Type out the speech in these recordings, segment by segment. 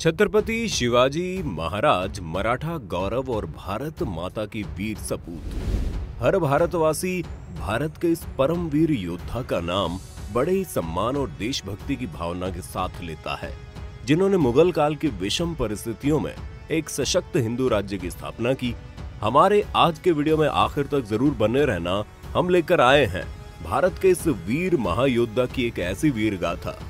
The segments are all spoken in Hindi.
छत्रपति शिवाजी महाराज मराठा गौरव और भारत माता की वीर सपूत। हर भारतवासी भारत के इस परमवीर योद्धा का नाम बड़े ही सम्मान और देशभक्ति की भावना के साथ लेता है, जिन्होंने मुगल काल की विषम परिस्थितियों में एक सशक्त हिंदू राज्य की स्थापना की। हमारे आज के वीडियो में आखिर तक जरूर बने रहना। हम लेकर आए हैं भारत के इस वीर महायोद्धा की एक ऐसी वीर गाथा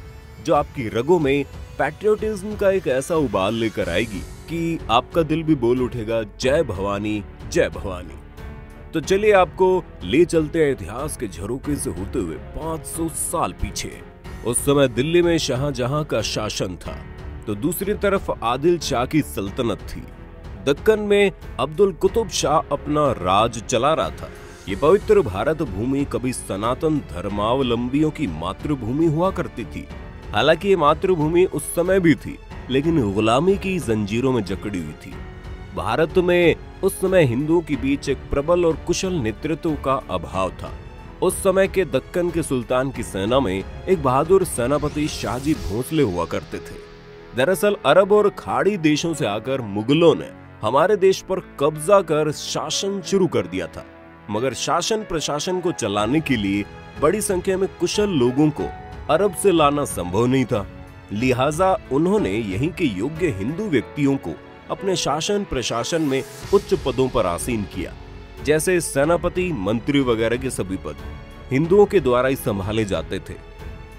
जो आपकी रगों में पैट्रियोटिज्म का एक ऐसा उबाल लेकर आएगी कि आपका दिल भी बोल उठेगा, जय भवानी जय भवानी। तो चलिए आपको ले चलते हैं इतिहास के झरोके से होते हुए 500 साल पीछे। उस समय दिल्ली में शाहजहां का शासन था, तो दूसरी तरफ आदिल शाह की सल्तनत थी। दक्कन में अब्दुल कुतुब शाह अपना राज चला रहा था। ये पवित्र भारत भूमि कभी सनातन धर्मावलंबियों की मातृभूमि हुआ करती थी। हालांकि ये मातृभूमि उस समय भी थी, लेकिन गुलामी की जंजीरों में जकड़ी हुई थी। भारत में उस समय हिंदुओं के बीच एक प्रबल और कुशल नेतृत्व का अभाव था। उस समय के दक्कन के सुल्तान की सेना में एक बहादुर सेनापति शाहजी भोसले हुआ करते थे। दरअसल अरब और खाड़ी देशों से आकर मुगलों ने हमारे देश पर कब्जा कर शासन शुरू कर दिया था, मगर शासन प्रशासन को चलाने के लिए बड़ी संख्या में कुशल लोगों को अरब से लाना संभव नहीं था। लिहाजा उन्होंने यहीं के योग्य हिंदू व्यक्तियों को अपने शासन प्रशासन में उच्च पदों पर आसीन किया, जैसे सेनापति, मंत्री वगैरह के सभी पद हिंदुओं के द्वारा ही संभाले जाते थे।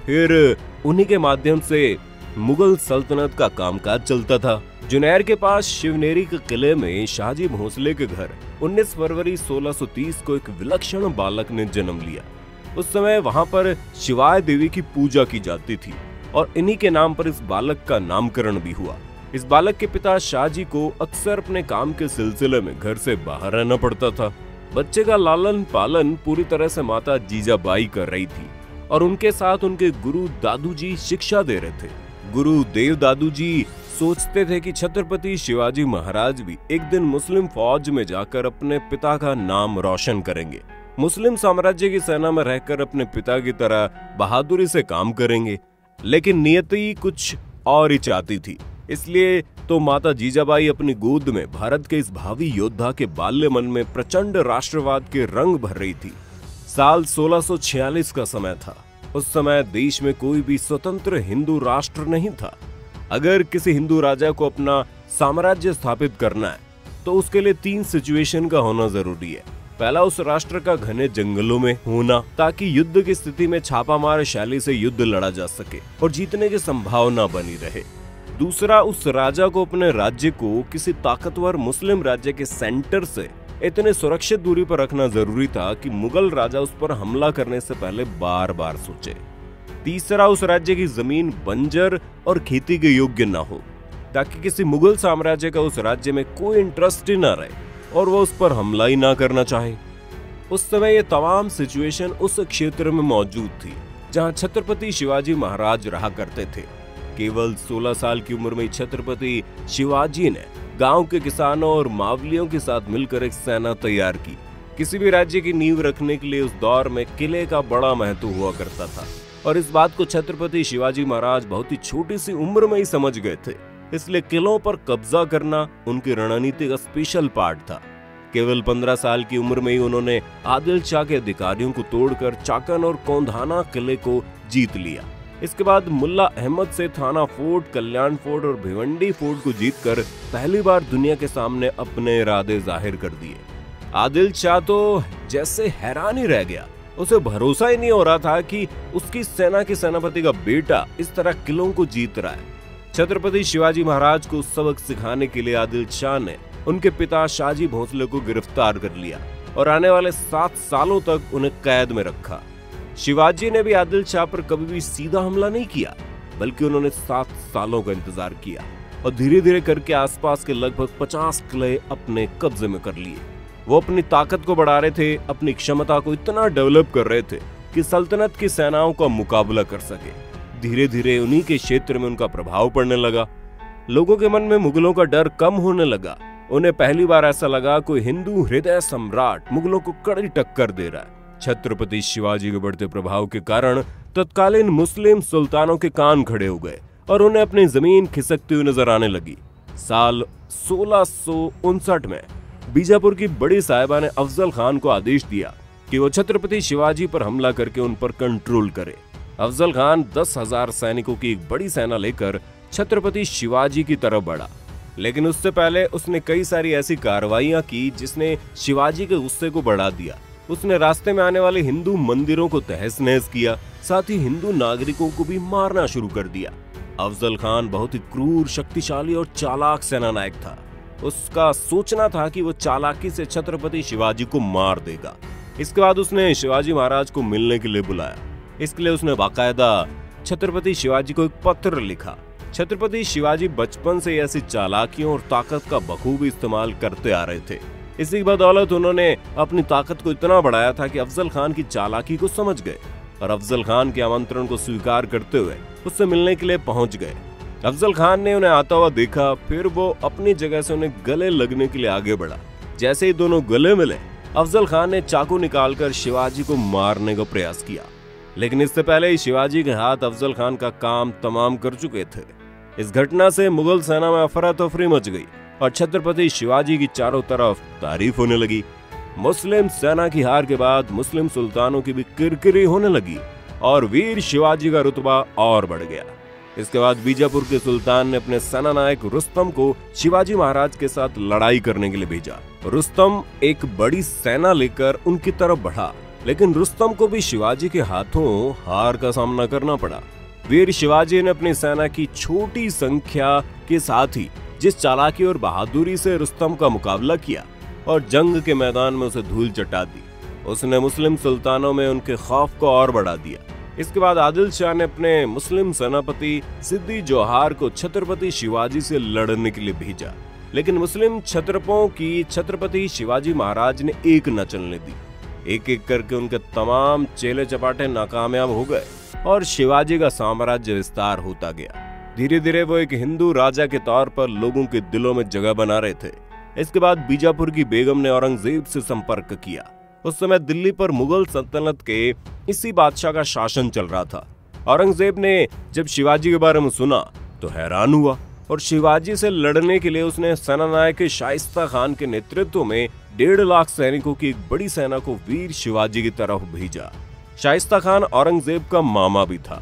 फिर उन्हीं के माध्यम से मुगल सल्तनत का कामकाज चलता था। जुनैर के पास शिवनेरी के किले में शाहजी भोसले के घर 19 फरवरी 1630 को एक विलक्षण बालक ने जन्म लिया। उस समय वहां पर शिवाय देवी की पूजा की जाती थी और इन्हीं के नाम पर इस बालक का नामकरण भी हुआ। इस बालक के पिता शाहजी को अक्सर अपने काम के सिलसिले में घर से बाहर रहना पड़ता था। बच्चे का लालन पालन पूरी तरह से माता जीजाबाई कर रही थी और उनके साथ उनके गुरु दादूजी शिक्षा दे रहे थे। गुरु देव दादूजी सोचते थे कि छत्रपति शिवाजी महाराज भी एक दिन मुस्लिम फौज में जाकर अपने पिता का नाम रोशन करेंगे, मुस्लिम साम्राज्य की सेना में रहकर अपने पिता की तरह बहादुरी से काम करेंगे। लेकिन नियति कुछ और ही चाहती थी, इसलिए तो माता जीजाबाई अपनी गोद में भारत के इस भावी योद्धा के बाल्य मन में प्रचंड राष्ट्रवाद के रंग भर रही थी। साल 1646 का समय था। उस समय देश में कोई भी स्वतंत्र हिंदू राष्ट्र नहीं था। अगर किसी हिंदू राजा को अपना साम्राज्य स्थापित करना है तो उसके लिए 3 सिचुएशन का होना जरूरी है। पहला, उस राष्ट्र का घने जंगलों में होना, ताकि युद्ध की स्थिति में छापामार शैली से युद्ध लड़ा जा सके और जीतने की संभावना बनी रहे। दूसरा, उस राजा को अपने राज्य को किसी ताकतवर मुस्लिम राज्य के सेंटर से इतने सुरक्षित दूरी पर रखना जरूरी था कि मुगल राजा उस पर हमला करने से पहले बार बार सोचे। तीसरा, उस राज्य की जमीन बंजर और खेती के योग्य न हो, ताकि किसी मुगल साम्राज्य का उस राज्य में कोई इंटरेस्ट ही न रहे और वो उस पर हमला ही ना करना चाहे। उस समय ये तमाम सिचुएशन उस क्षेत्र में मौजूद थी जहां छत्रपति शिवाजी महाराज रहा करते थे। केवल 16 साल की उम्र में छत्रपति शिवाजी ने गांव के किसानों और मावलियों के साथ मिलकर एक सेना तैयार की। किसी भी राज्य की नींव रखने के लिए उस दौर में किले का बड़ा महत्व हुआ करता था और इस बात को छत्रपति शिवाजी महाराज बहुत ही छोटी सी उम्र में ही समझ गए थे। इसलिए किलों पर कब्जा करना उनकी रणनीति का स्पेशल पार्ट था। केवल 15 साल की उम्र में ही उन्होंने आदिल शाह के अधिकारियों को तोड़कर चाकन और कौंधाना किले को जीत लिया। इसके बाद मुल्ला अहमद से थाना फोर्ट, कल्याण फोर्ट और भिवंडी फोर्ट को जीतकर पहली बार दुनिया के सामने अपने इरादे जाहिर कर दिए। आदिल शाह तो जैसे हैरान ही रह गया। उसे भरोसा ही नहीं हो रहा था कि उसकी सेना के सेनापति का बेटा इस तरह किलों को जीत रहा है। छत्रपति शिवाजी महाराज को सबक सिखाने के लिए आदिल शाह ने उनके पिता शाहजी भोसले को गिरफ्तार कर लिया और आने वाले 7 सालों तक उन्हें कैद में रखा। शिवाजी ने भी आदिल शाह पर कभी भी सीधा हमला नहीं किया, बल्कि उन्होंने 7 सालों का इंतजार किया और धीरे धीरे करके आसपास के लगभग 50 किले अपने कब्जे में कर लिए। वो अपनी ताकत को बढ़ा रहे थे, अपनी क्षमता को इतना डेवलप कर रहे थे कि सल्तनत की सेनाओं का मुकाबला कर सके। धीरे धीरे उन्हीं के क्षेत्र में उनका प्रभाव पड़ने लगा। लोगों के मन में मुगलों का डर कम होने लगा। उन्हें पहली बार ऐसा लगा कोई हिंदू हृदय सम्राट मुगलों को कड़ी टक्कर दे रहा है। छत्रपति शिवाजी के बढ़ते प्रभाव के कारण तत्कालीन मुस्लिम सुल्तानों के कान खड़े हो गए और उन्हें अपनी जमीन खिसकती हुई नजर आने लगी। साल 1659 में बीजापुर की बड़ी साहिबा ने अफजल खान को आदेश दिया कि वो छत्रपति शिवाजी पर हमला करके उन पर कंट्रोल करे। अफजल खान 10,000 सैनिकों की एक बड़ी सेना लेकर छत्रपति शिवाजी की तरफ बढ़ा, लेकिन उससे पहले उसने कई सारी ऐसी कार्रवाइयां की जिसने शिवाजी के गुस्से को बढ़ा दिया। उसने रास्ते में आने वाले हिंदू मंदिरों को तहस नहस किया, साथ ही हिंदू नागरिकों को भी मारना शुरू कर दिया। अफजल खान बहुत ही क्रूर, शक्तिशाली और चालाक सेनानायक था। उसका सोचना था कि वो चालाकी से छत्रपति शिवाजी को मार देगा। इसके बाद उसने शिवाजी महाराज को मिलने के लिए बुलाया। इसके लिए उसने बाकायदा छत्रपति शिवाजी को एक पत्र लिखा। छत्रपति शिवाजी बचपन से ऐसी चालाकियों और ताकत का बखूबी इस्तेमाल करते आ रहे थे। इसी की बदौलत उन्होंने अपनी ताकत को इतना बढ़ाया था कि अफजल खान की चालाकी को समझ गए और अफजल खान के आमंत्रण को स्वीकार करते हुए उससे मिलने के लिए पहुंच गए। अफजल खान ने उन्हें आता हुआ देखा, फिर वो अपनी जगह से उन्हें गले लगने के लिए आगे बढ़ा। जैसे ही दोनों गले मिले, अफजल खान ने चाकू निकालकर शिवाजी को मारने का प्रयास किया, लेकिन इससे पहले ही शिवाजी के हाथ अफजल खान का काम तमाम कर चुके थे। इस घटना से मुगल सेना में अफरा तफरी मच गई और छत्रपति शिवाजी की चारों तरफ तारीफ होने लगी। मुस्लिम सेना की हार के बाद मुस्लिम सुल्तानों की भी किरकिरी होने लगी और वीर शिवाजी का रुतबा और बढ़ गया। इसके बाद बीजापुर के सुल्तान ने अपने सेनानायक रुस्तम को शिवाजी महाराज के साथ लड़ाई करने के लिए भेजा। रुस्तम एक बड़ी सेना लेकर उनकी तरफ बढ़ा, लेकिन रुस्तम को भी शिवाजी के हाथों हार का सामना करना पड़ा। वीर शिवाजी ने अपनी सेना की छोटी संख्या के साथ ही जिस चालाकी और बहादुरी से रुस्तम का मुकाबला किया और जंग के मैदान में उसे धूल चटा दी, उसने मुस्लिम सुल्तानों में उनके खौफ को और बढ़ा दिया। इसके बाद आदिल शाह ने अपने मुस्लिम सेनापति सिद्दी जोहार को छत्रपति शिवाजी से लड़ने के लिए भेजा, लेकिन मुस्लिम क्षत्रपों की छत्रपति शिवाजी महाराज ने एक न चलने दी। एक एक करके उनके तमाम चेले चपाटे नाकामयाब हो गए और शिवाजी का साम्राज्य विस्तार होता गया। धीरे धीरे वो एक हिंदू राजा के तौर पर लोगों के दिलों में जगह बना रहे थे। इसके बाद बीजापुर की बेगम ने औरंगजेब से संपर्क किया। उस समय दिल्ली पर मुगल सल्तनत के इसी बादशाह का शासन चल रहा था। औरंगजेब ने जब शिवाजी के बारे में सुना तो हैरान हुआ और शिवाजी से लड़ने के लिए उसने सेनानायक शाइस्ता खान के नेतृत्व में 1.5 लाख सैनिकों की एक बड़ी सेना को वीर शिवाजी की तरफ भेजा। शाइस्ता खान औरंगजेब का मामा भी था।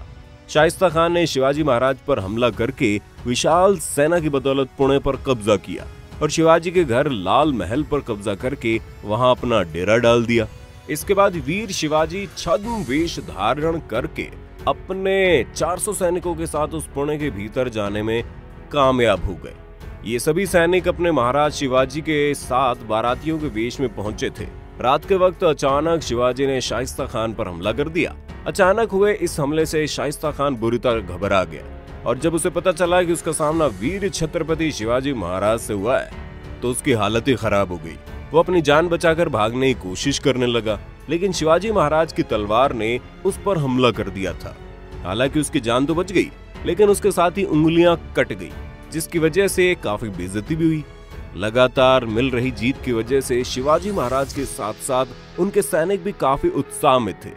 शाइस्ता खान ने शिवाजी महाराज पर हमला करके विशाल सेना की बदौलत पुणे पर कब्जा किया और शिवाजी के घर लाल महल पर कब्जा करके वहां अपना डेरा डाल दिया। इसके बाद वीर शिवाजी छद्म वेश धारण करके अपने 400 सैनिकों के साथ उस पुणे के भीतर जाने में कामयाब हो गए। ये सभी सैनिक अपने महाराज शिवाजी के साथ बारातियों के वेश में पहुंचे थे। रात के वक्त अचानक शिवाजी ने शाइस्ता खान पर हमला कर दिया। अचानक हुए इस हमले से शाइस्ता खान बुरी तरह घबरा गया और जब उसे पता चला कि उसका सामना वीर छत्रपति शिवाजी महाराज से हुआ है तो उसकी हालत ही खराब हो गई। वो अपनी जान बचाकर भागने की कोशिश करने लगा, लेकिन शिवाजी महाराज की तलवार ने उस पर हमला कर दिया था। हालांकि उसकी जान तो बच गई, लेकिन उसके साथ ही उंगलियां कट गई, जिसकी वजह से काफी बेइज्जती भी हुई। लगातार मिल रही जीत की वजह से शिवाजी महाराज के साथ साथ उनके सैनिक भी काफी उत्साह में थे।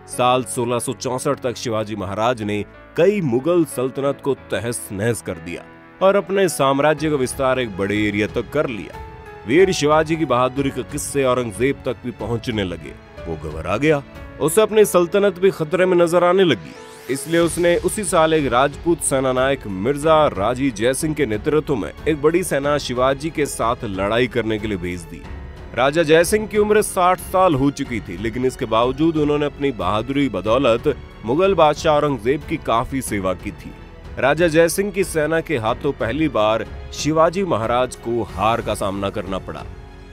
साल 1664 तक शिवाजी महाराज ने कई मुगल सल्तनत को तहस नहस कर दिया और अपने साम्राज्य का विस्तार एक बड़े एरिया तक कर लिया। वीर शिवाजी की बहादुरी के किस्से औरंगजेब तक भी पहुंचने लगे। वो घबरा गया, उसे अपनी सल्तनत भी खतरे में नजर आने लगी। इसलिए उसने उसी साल एक राजपूत सेनानायक मिर्जा राजी जयसिंह के नेतृत्व में एक बड़ी सेना शिवाजी के साथ लड़ाई करने के लिए भेज दी। राजा जयसिंह की उम्र 60 साल हो चुकी थी, लेकिन इसके बावजूद उन्होंने अपनी बहादुरी बदौलत मुगल बादशाह औरंगजेब की काफी सेवा की थी। राजा जयसिंह की सेना के हाथों पहली बार शिवाजी महाराज को हार का सामना करना पड़ा।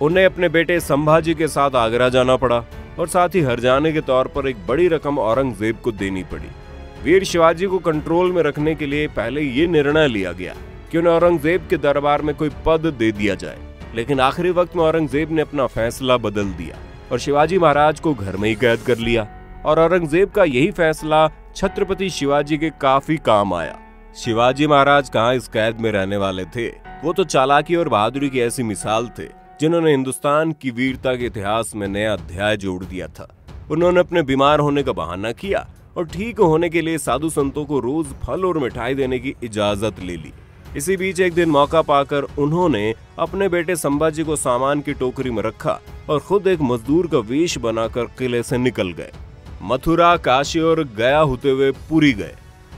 उन्हें अपने बेटे संभाजी के साथ आगरा जाना पड़ा और साथ ही हर्जाने के तौर पर एक बड़ी रकम औरंगजेब को देनी पड़ी। वीर शिवाजी को कंट्रोल में रखने के लिए पहले ये निर्णय लिया गया कि उन्हें औरंगजेब के दरबार में कोई पद दे दिया जाए, लेकिन आखिरी वक्त में औरंगजेब ने अपना फैसला बदल दिया और शिवाजी महाराज को घर में ही कैद कर लिया। और औरंगजेब का यही फैसला छत्रपति शिवाजी के काफी काम आया। शिवाजी महाराज कहाँ इस कैद में रहने वाले थे, वो तो चालाकी और बहादुरी की ऐसी मिसाल थे जिन्होंने हिंदुस्तान की वीरता के इतिहास में नया अध्याय जोड़ दिया था। उन्होंने अपने बीमार होने का बहाना किया और ठीक होने के लिए साधु संतों को रोज फल और मिठाई देने की इजाजत ले ली। इसी बीच एक दिन मौका पाकर उन्होंने अपने बेटे संभाजी को सामान की टोकरी में रखा और खुद एक मजदूर का वेश बनाकर किले से निकल गए। मथुरा, काशी और गया होते हुए पुरी गए,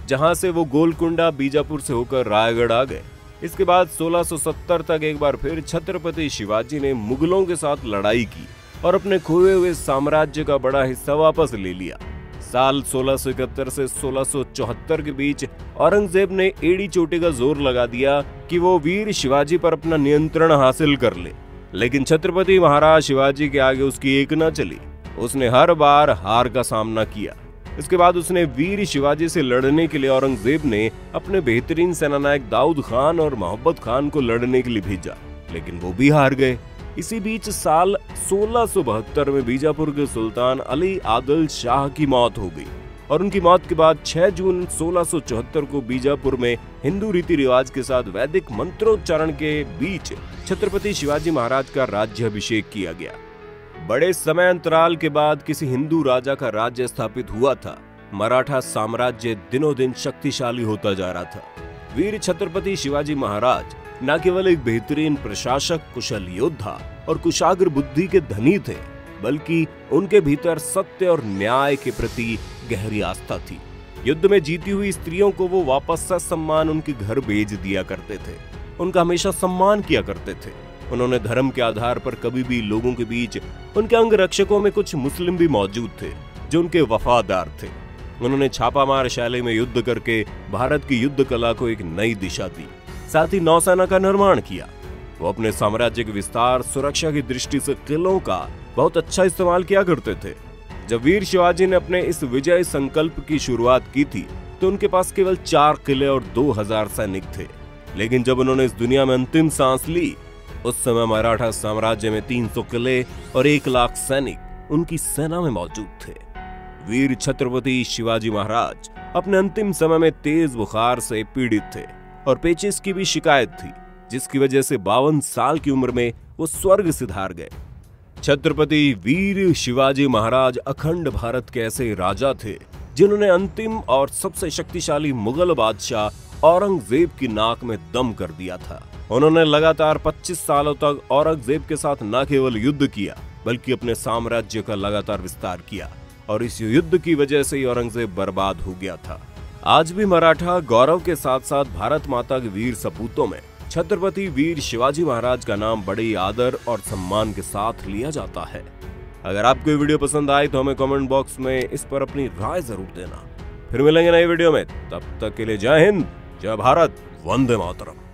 जहां से वो गोलकुंडा, बीजापुर से होकर रायगढ़ आ गए। इसके बाद 1670 तक एक बार फिर छत्रपति शिवाजी ने मुगलों के साथ लड़ाई की और अपने खोए हुए साम्राज्य का बड़ा हिस्सा वापस ले लिया। साल 1671 से 1674 के बीच औरंगजेब ने एड़ी चोटी का जोर लगा दिया कि वो वीर शिवाजी पर अपना नियंत्रण हासिल कर ले, लेकिन छत्रपति महाराज शिवाजी के आगे उसकी एक न चली। उसने हर बार हार का सामना किया। इसके बाद उसने वीर शिवाजी से लड़ने के लिए औरंगजेब ने अपने बेहतरीन सेनानायक दाऊद खान और मोहब्बत खान को लड़ने के लिए भेजा, लेकिन वो भी हार गए। इसी बीच साल 1672 में बीजापुर के सुल्तान अली आदिल शाह की मौत हो गई और उनकी मौत के बाद 6 जून 1674 को बीजापुर में हिंदू रीति रिवाज के साथ वैदिक मंत्रोच्चारण के बीच छत्रपति शिवाजी महाराज का राज्याभिषेक किया गया। बड़े समय अंतराल के बाद किसी हिंदू राजा का राज्य स्थापित हुआ था। मराठा साम्राज्य दिनों दिन शक्तिशाली होता जा रहा था। वीर छत्रपति शिवाजी महाराज न केवल एक बेहतरीन प्रशासक, कुशल योद्धा और कुशाग्र बुद्धि के धनी थे, बल्कि उनके भीतर सत्य और न्याय के प्रति गहरी आस्था थी। युद्ध में जीती हुई स्त्रियों को वो वापस ससम्मान उनके घर भेज दिया करते थे। उनका हमेशा सम्मान किया करते थे। उन्होंने धर्म के आधार पर कभी भी लोगों के बीच, उनके अंगरक्षकों में कुछ मुस्लिम भी मौजूद थे जो उनके वफादार थे। उन्होंने छापामार शैली में युद्ध करके भारत की युद्ध कला को एक नई दिशा दी। साथ ही नौसेना का निर्माण किया। वो अपने साम्राज्य के विस्तार, सुरक्षा की दृष्टि से किलों का बहुत अच्छा इस्तेमाल किया करते थे। जब वीर शिवाजी ने अपने इस विजय संकल्प की शुरुआत की थी तो उनके पास केवल 4 किले और 2000 सैनिक थे, लेकिन जब उन्होंने इस दुनिया में अंतिम सांस ली, उस समय मराठा साम्राज्य में 300 किले और 1 लाख सैनिक उनकी सेना में मौजूद थे। वीर छत्रपति शिवाजी महाराज अपने अंतिम समय में तेज बुखार से पीड़ित थे और पेचिश की भी शिकायत थी, जिसकी वजह से 52 साल की उम्र में वो स्वर्ग सिधार गए। छत्रपति वीर शिवाजी महाराज अखंड भारत के ऐसे राजा थे जिन्होंने अंतिम और सबसे शक्तिशाली मुगल बादशाह औरंगजेब की नाक में दम कर दिया था। उन्होंने लगातार 25 सालों तक औरंगजेब के साथ न केवल युद्ध किया, बल्कि अपने साम्राज्य का लगातार विस्तार किया, और इस युद्ध की वजह से ही औरंगजेब बर्बाद हो गया था। आज भी मराठा गौरव के साथ साथ भारत माता के वीर सपूतों में छत्रपति वीर शिवाजी महाराज का नाम बड़े आदर और सम्मान के साथ लिया जाता है। अगर आपको ये वीडियो पसंद आए तो हमें कमेंट बॉक्स में इस पर अपनी राय जरूर देना। फिर मिलेंगे नई वीडियो में, तब तक के लिए जय हिंद, जय भारत, वंदे मातरम।